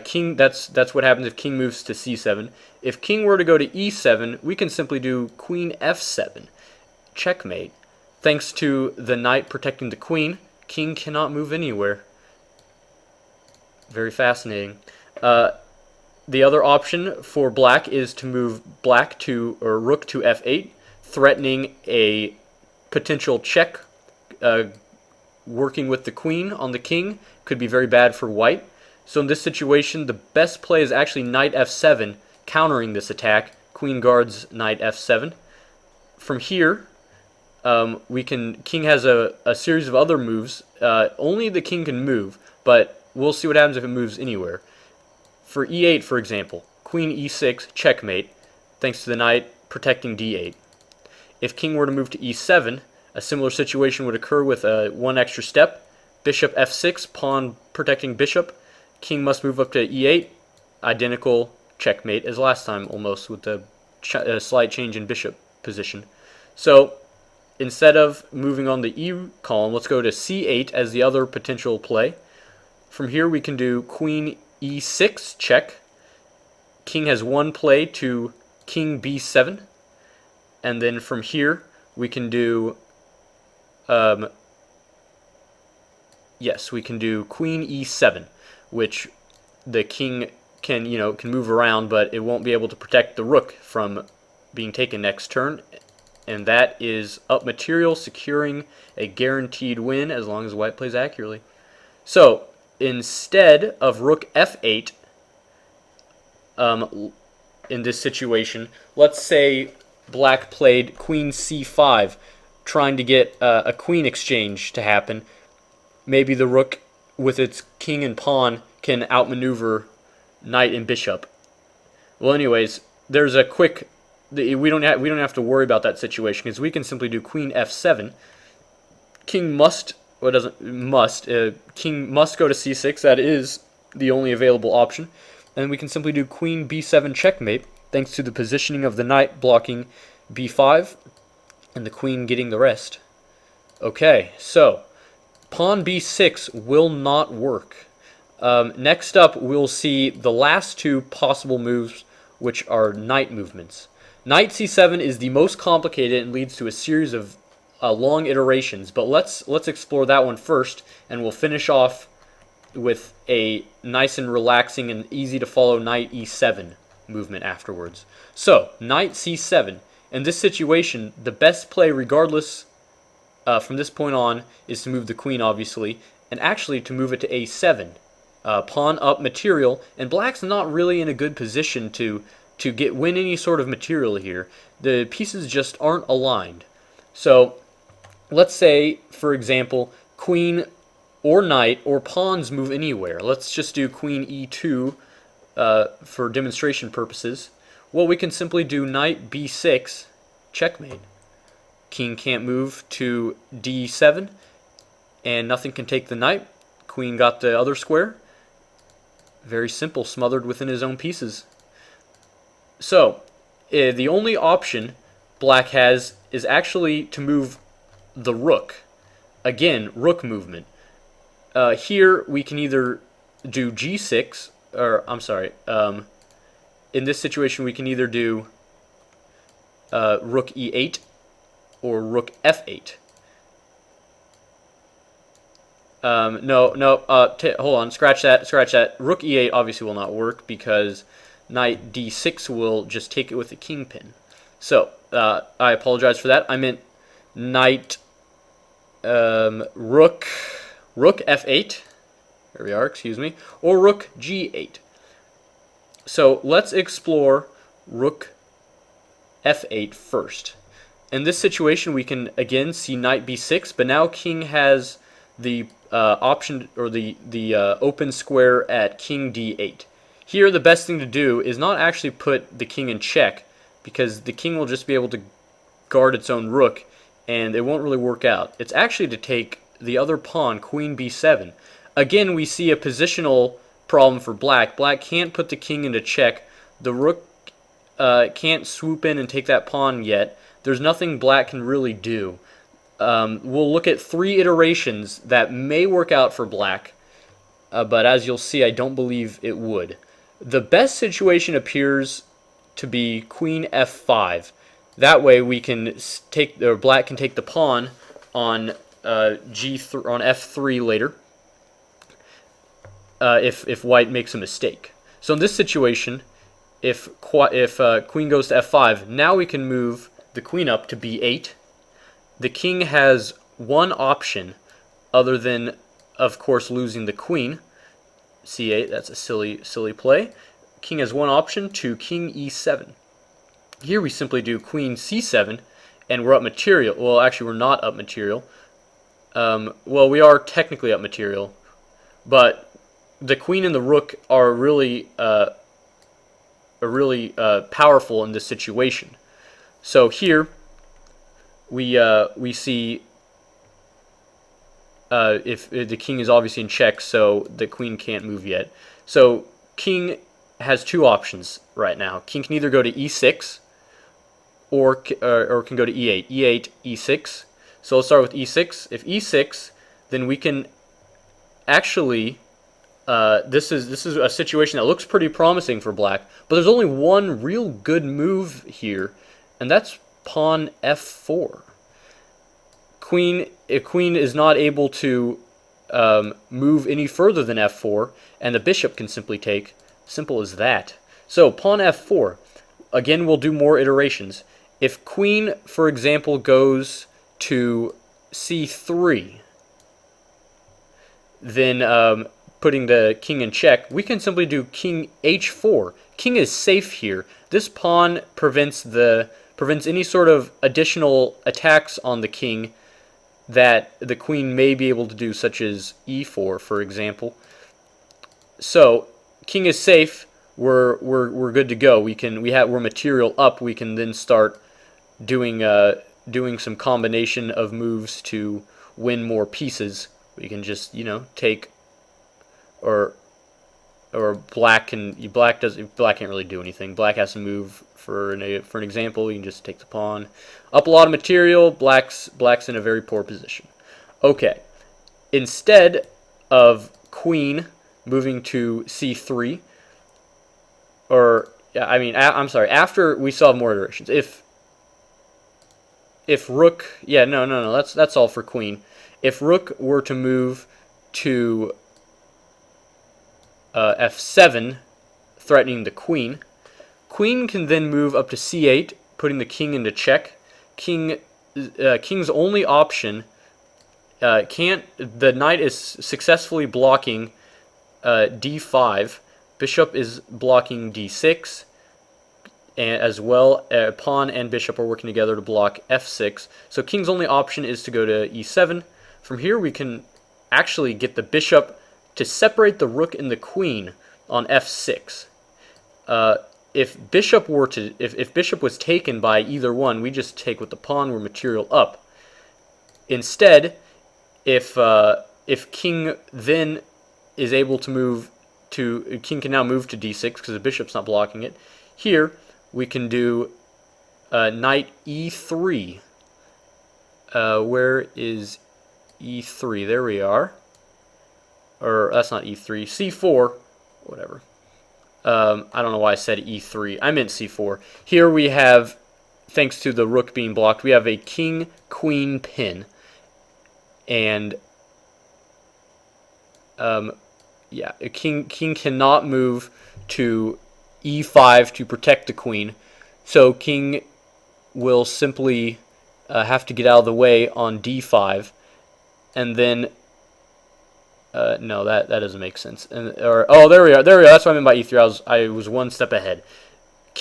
king. That's what happens if king moves to c7. If king were to go to e7, we can simply do queen f7, checkmate. Thanks to the knight protecting the queen, king cannot move anywhere. Very fascinating. The other option for black is to move rook to f8, threatening a potential check. Working with the queen on the king could be very bad for white. So in this situation, the best play is actually knight f7, countering this attack. Queen guards knight f7. From here, king has a series of other moves. Only the king can move, but we'll see what happens if it moves anywhere. For e8, for example, queen e6, checkmate, thanks to the knight protecting d8. If king were to move to e7, a similar situation would occur with one extra step. Bishop f6, pawn protecting bishop. King must move up to e8, identical checkmate as last time almost, with the slight change in bishop position. So instead of moving on the e column, let's go to c8 as the other potential play. From here we can do queen e6, check. King has one play to king b7. And then from here we can do we can do queen e7, which the king can move around, but it won't be able to protect the rook from being taken next turn. And that is up material, securing a guaranteed win as long as white plays accurately. So instead of rook f8, in this situation, let's say black played queen c5, trying to get a queen exchange to happen. Maybe the rook with its king and pawn can outmaneuver knight and bishop. Well, anyways, there's a quick. We don't have to worry about that situation because we can simply do queen f7. King must king must go to c6. That is the only available option. And we can simply do queen b7 checkmate, thanks to the positioning of the knight blocking b5 and the queen getting the rest. Okay, so pawn b6 will not work. Next up, we'll see the last two possible moves, which are knight movements. Knight c7 is the most complicated and leads to a series of long iterations, but let's explore that one first, and we'll finish off with a nice and relaxing and easy to follow knight e7 movement afterwards. So, knight c7. In this situation, the best play, regardless from this point on, is to move the queen, obviously, and actually to move it to a7. Pawn up material, and black's not really in a good position to win any sort of material here. The pieces just aren't aligned. So let's say, for example, queen or knight or pawns move anywhere. Let's just do queen e2 for demonstration purposes. Well, we can simply do knight b6, checkmate. King can't move to d7, and nothing can take the knight. Queen got the other square. Very simple, smothered within his own pieces. So, the only option black has is actually to move the rook. Again, rook movement. Here we can either do g6, or I'm sorry, in this situation we can either do rook e8 or rook f8. No, hold on, scratch that. Rook e8 obviously will not work because knight d6 will just take it with the kingpin. So, I apologize for that. I meant knight rook f8. There we are, excuse me. Or rook g8. So, let's explore rook f8 first. In this situation, we can again see knight b6, but now king has the option, or the open square at king d8. Here, the best thing to do is not actually put the king in check, because the king will just be able to guard its own rook, and it won't really work out. It's actually to take the other pawn, queen b7. Again, we see a positional problem for black. Black can't put the king into check. The rook can't swoop in and take that pawn yet. There's nothing black can really do. We'll look at 3 iterations that may work out for black, but as you'll see, I don't believe it would. The best situation appears to be queen f5. That way we can take, or black can take the pawn on g3 on f3 later, if white makes a mistake. So in this situation, if queen goes to f5, now we can move the queen up to b8. The king has one option other than, of course, losing the queen. c8, that's a silly play. King has one option to king e7. Here we simply do queen c7, and we're up material. Well, actually, we're not up material. Well, we are technically up material, but the queen and the rook are really powerful in this situation. So here we see if the king is obviously in check, so the queen can't move yet. So king has 2 options right now. King can either go to e6 or can go to e8. e8, e6. So let's start with e6. If e6, then we can actually this is a situation that looks pretty promising for black, but there's only one real good move here, and that's pawn f4. If queen is not able to move any further than f4, and the bishop can simply take. Simple as that. So pawn f4. Again, we'll do more iterations. If queen, for example, goes to c3, then putting the king in check, we can simply do king h4. King is safe here. This pawn prevents any sort of additional attacks on the king that the queen may be able to do, such as e4, for example. So king is safe. We're good to go. We're material up. We can then start doing some combination of moves to win more pieces. We can just take, or black can't really do anything. Black has to move. For an example, you can just take the pawn up a lot of material. Black's in a very poor position. Okay, instead of queen moving to c3, I'm sorry. After we still have more iterations. If rook, no, that's all for queen. If rook were to move to f7, threatening the queen. Queen can then move up to c8, putting the king into check. King's only option the knight is successfully blocking d5. Bishop is blocking d6, and as well, pawn and bishop are working together to block f6. So king's only option is to go to e7. From here, we can actually get the bishop to separate the rook and the queen on f6. If bishop was taken by either one, we just take with the pawn. We're material up. Instead, if king then is able to move to, king can now move to d6 because the bishop's not blocking it. Here we can do knight e3. Where is e3? There we are. Or that's not e3. c4. Whatever. I don't know why I said e3. I meant c4. Here we have thanks to the rook being blocked, we have a king-queen pin. And yeah, a king cannot move to e5 to protect the queen, so king will simply have to get out of the way on d5, and then no, that doesn't make sense. Oh, there we are. That's what I meant by e3. I was one step ahead.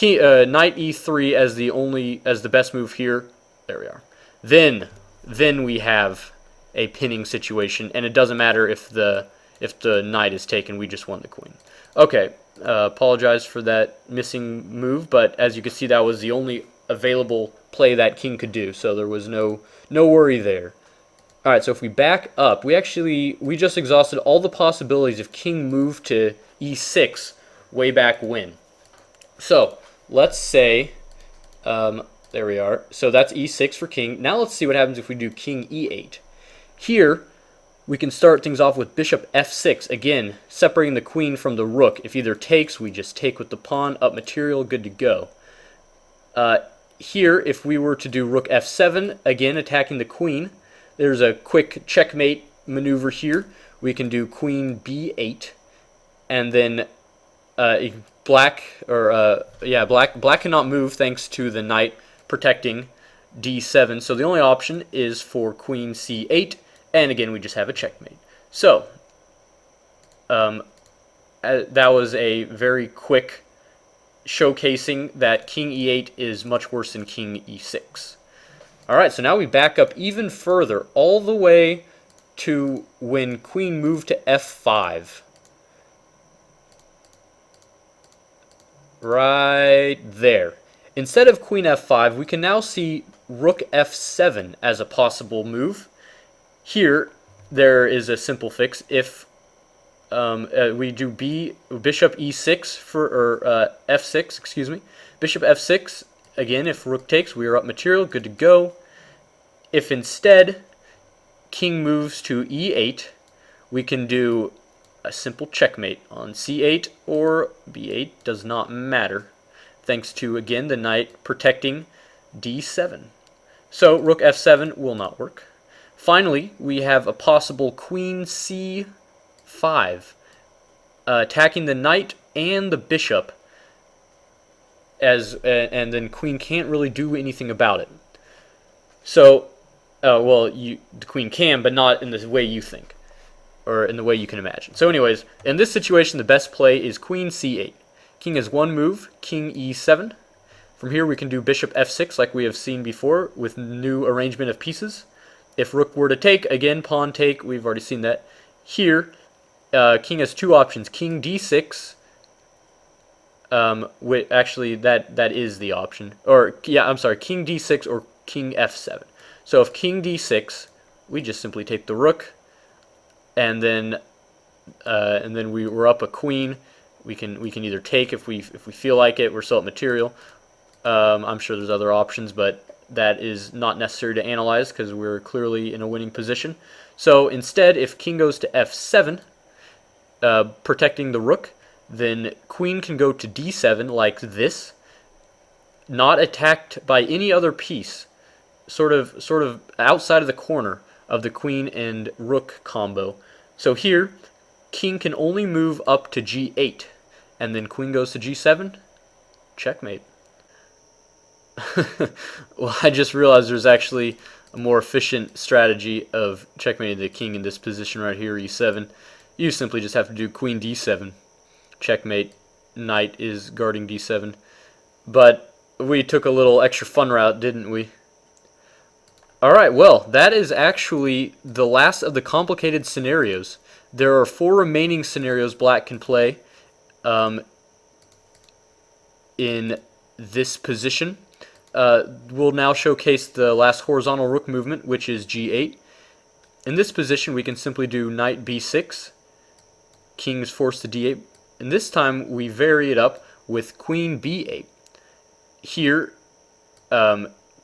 Knight e3 as the best move here. There we are. Then we have a pinning situation, and it doesn't matter if the knight is taken. We just won the queen. Okay, apologize for that missing move, but as you can see, that was the only available play that king could do, so there was no worry there. All right, so if we back up, we just exhausted all the possibilities if king moved to e6 way back when. So let's say, there we are. So that's e6 for king. Now let's see what happens if we do king e8. Here, we can start things off with bishop f6, again, separating the queen from the rook. If either takes, we just take with the pawn, up material, good to go. Here, if we were to do rook f7, again, attacking the queen, there's a quick checkmate maneuver here. We can do queen b8, and then black cannot move thanks to the knight protecting d7, so the only option is for queen c8, and again we just have a checkmate. So that was a very quick showcasing that king e8 is much worse than king e6. Alright, so now we back up even further, all the way to when queen moved to f5. Right there. Instead of queen f5, we can now see rook f7 as a possible move. Here, there is a simple fix. If we do bishop e6 or f6, excuse me, bishop f6. Again, if rook takes, we are up material, good to go. If instead king moves to e8, we can do a simple checkmate on c8 or b8, does not matter, thanks to, again, the knight protecting d7. So rook f7 will not work. Finally, we have a possible queen c5, attacking the knight and the bishop, and then queen can't really do anything about it. So, well, the queen can, but not in the way you think, or in the way you can imagine. So anyways, in this situation, the best play is queen c8. King has one move, king e7. From here, we can do bishop f6 like we have seen before with new arrangement of pieces. If rook were to take, again, pawn take, we've already seen that. Here, king has two options, king d6. Actually, that is the option. Or, yeah, I'm sorry, king d6 or king f7. So if king d6, we just simply take the rook, and then we're up a queen. We can either take if we feel like it. We're still at material. I'm sure there's other options, but that is not necessary to analyze because we're clearly in a winning position. So instead, if king goes to f7, protecting the rook, then queen can go to d7 like this, not attacked by any other piece, sort of outside of the corner of the queen and rook combo. So here, king can only move up to g8, and then queen goes to g7, checkmate. Well, I just realized there's actually a more efficient strategy of checkmating the king in this position right here, e7. You simply just have to do queen d7, checkmate, knight is guarding d7. But we took a little extra fun route, didn't we? Alright, well, that is actually the last of the complicated scenarios. There are 4 remaining scenarios black can play in this position. We'll now showcase the last horizontal rook movement, which is g8. In this position, we can simply do knight b6, king is forced to d8, and this time we vary it up with queen b8. Here,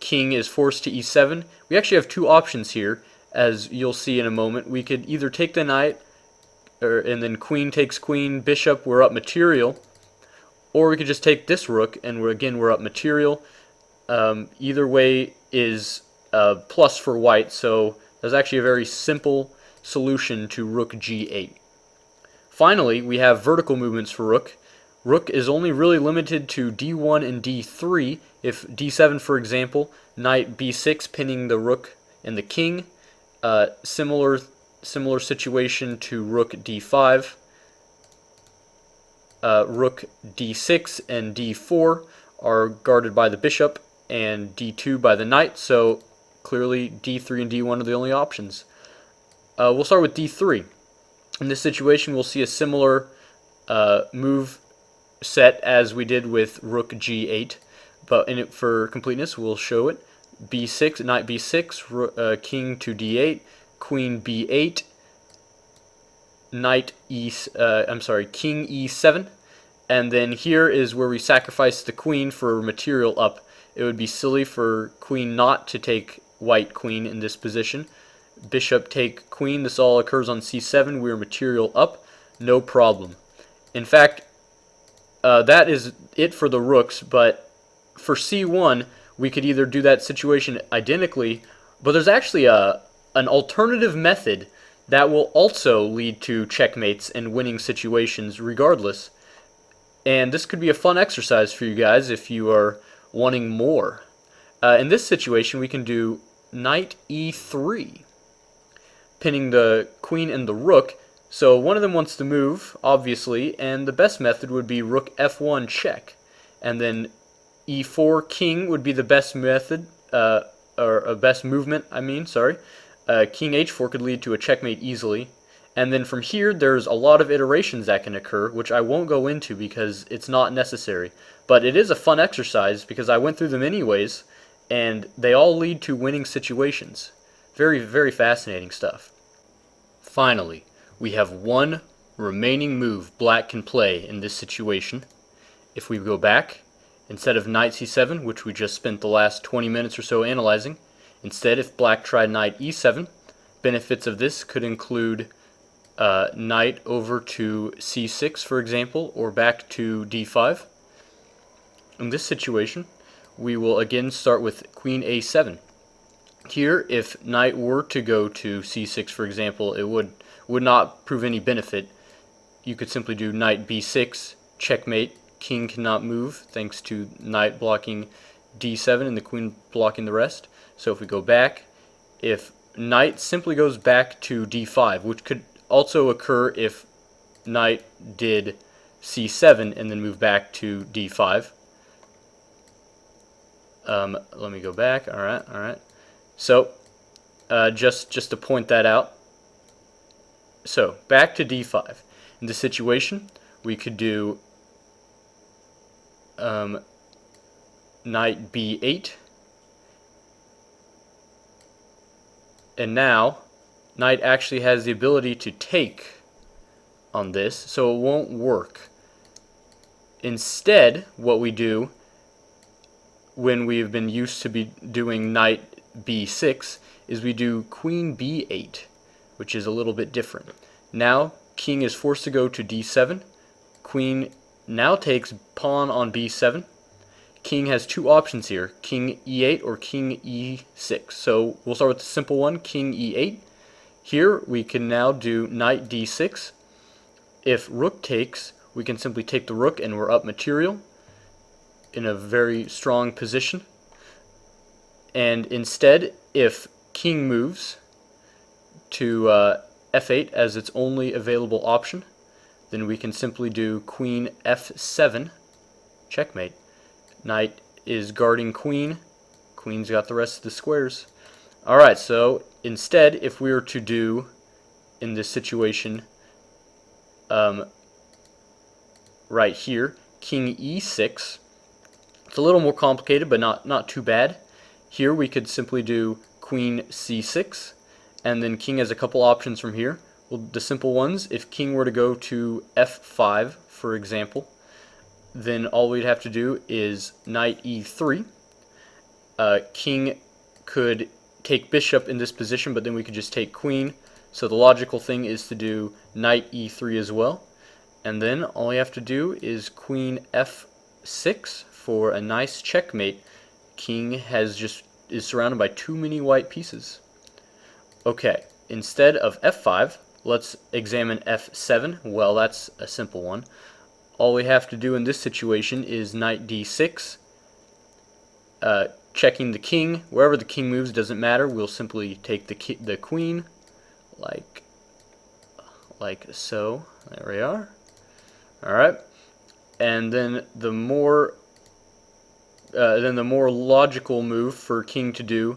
king is forced to e7. We actually have 2 options here, as you'll see in a moment. We could either take the knight, and then queen takes queen, bishop, we're up material, or we could just take this rook, and we're up material. Either way is plus for white, so that's actually a very simple solution to rook g8. Finally, we have vertical movements for rook. Rook is only really limited to d1 and d3. If d7, for example, knight b6 pinning the rook and the king. Similar situation to rook d5. Rook d6 and d4 are guarded by the bishop, and d2 by the knight, so clearly d3 and d1 are the only options. We'll start with d3. In this situation, we'll see a similar move set as we did with rook g8, but for completeness, we'll show it. b6, knight b6, king to d8, queen b8, king e7, and then here is where we sacrifice the queen for material up. It would be silly for queen not to take white queen in this position. Bishop take queen, this all occurs on c7, we're material up, no problem. In fact, that is it for the rooks, but for c1, we could either do that situation identically, but there's actually an alternative method that will also lead to checkmates and winning situations regardless. And this could be a fun exercise for you guys if you are wanting more. In this situation, we can do knight e3, pinning the queen and the rook. So one of them wants to move, obviously, and the best method would be rook f1 check. And then e4 king would be the best method, or best movement, sorry. King h4 could lead to a checkmate easily. And then from here, there's a lot of iterations that can occur, which I won't go into because it's not necessary. But it is a fun exercise because I went through them anyways, and they all lead to winning situations. Very, very fascinating stuff. Finally, we have one remaining move black can play in this situation. If we go back, instead of knight c7, which we just spent the last 20 minutes or so analyzing, instead if black tried knight e7, benefits of this could include knight over to c6, for example, or back to d5. In this situation, we will again start with queen a7. Here, if knight were to go to c6, for example, it would not prove any benefit. You could simply do knight b6, checkmate, king cannot move thanks to knight blocking d7 and the queen blocking the rest. So if we go back, if knight simply goes back to d5, which could also occur if knight did c7 and then move back to d5. Let me go back. Alright. So, just to point that out. So, back to d5. In this situation, we could do knight b8. And now, knight actually has the ability to take on this, so it won't work. Instead, what we do when we've been used to be doing knight b6 is we do queen b8, which is a little bit different. Now, king is forced to go to d7. Queen now takes pawn on b7. King has two options here, king e8 or king e6. So we'll start with the simple one, king e8. Here we can now do knight d6. If rook takes, we can simply take the rook and we're up material in a very strong position. And instead, if king moves to f8 as its only available option, then we can simply do queen f7, checkmate. Knight is guarding queen, queen's got the rest of the squares. Alright, so instead, if we were to do, in this situation, right here, king e6, it's a little more complicated, but not too bad. Here we could simply do queen c6, and then king has a couple options from here. Well, the simple ones, if king were to go to f5, for example, then all we'd have to do is knight e3. King could take bishop in this position, but then we could just take queen. So the logical thing is to do knight e3 as well. And then all we have to do is queen f6 for a nice checkmate. King is surrounded by too many white pieces. Okay, instead of f5, let's examine f7. Well, that's a simple one. All we have to do in this situation is knight d6, checking the king. Wherever the king moves doesn't matter. We'll simply take the queen, like so. There we are. All right, and then the more logical move for king to do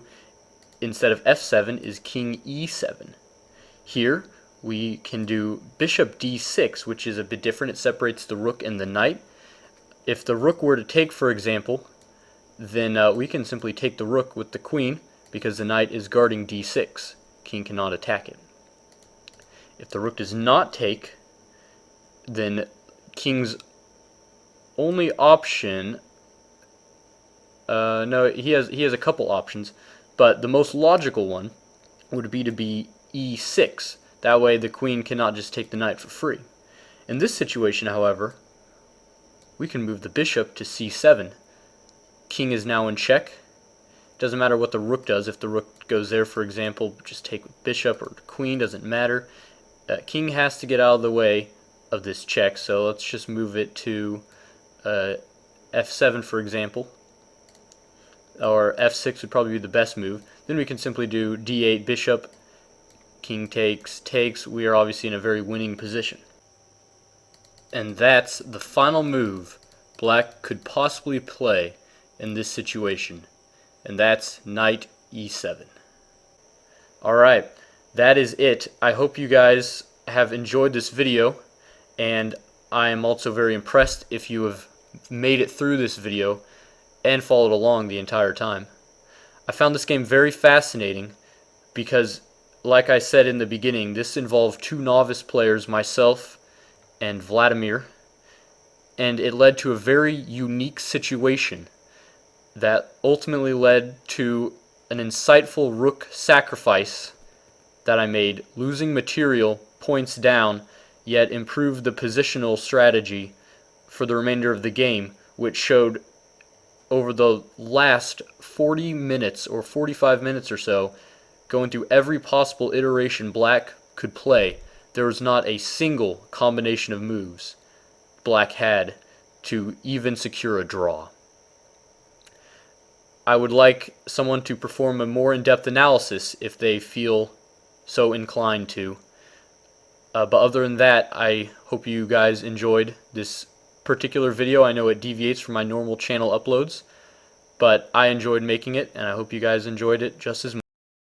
instead of f7 is king e7. Here we can do bishop d6, which is a bit different. It separates the rook and the knight. If the rook were to take, for example, then we can simply take the rook with the queen because the knight is guarding d6. King cannot attack it. If the rook does not take, then king's only option, no, he has a couple options, but the most logical one would be to be e6. That way the queen cannot just take the knight for free. In this situation, however, we can move the bishop to c7. King is now in check. Doesn't matter what the rook does. If the rook goes there, for example, just take bishop or queen, doesn't matter. King has to get out of the way of this check, so let's just move it to f7, for example. Or f6 would probably be the best move. Then we can simply do d8 bishop, king takes. We are obviously in a very winning position. And that's the final move black could possibly play in this situation, and that's knight e7. Alright, that is it. I hope you guys have enjoyed this video, and I am also very impressed if you have made it through this video and followed along the entire time. I found this game very fascinating because, like I said in the beginning, this involved two novice players, myself and Vladimir, and it led to a very unique situation that ultimately led to an insightful rook sacrifice that I made, losing material, points down, yet improved the positional strategy for the remainder of the game, which showed over the last 40 minutes or 45 minutes or so, going through every possible iteration black could play, there was not a single combination of moves black had to even secure a draw. I would like someone to perform a more in-depth analysis if they feel so inclined to. But other than that, I hope you guys enjoyed this particular video. I know it deviates from my normal channel uploads, but I enjoyed making it, and I hope you guys enjoyed it just as much.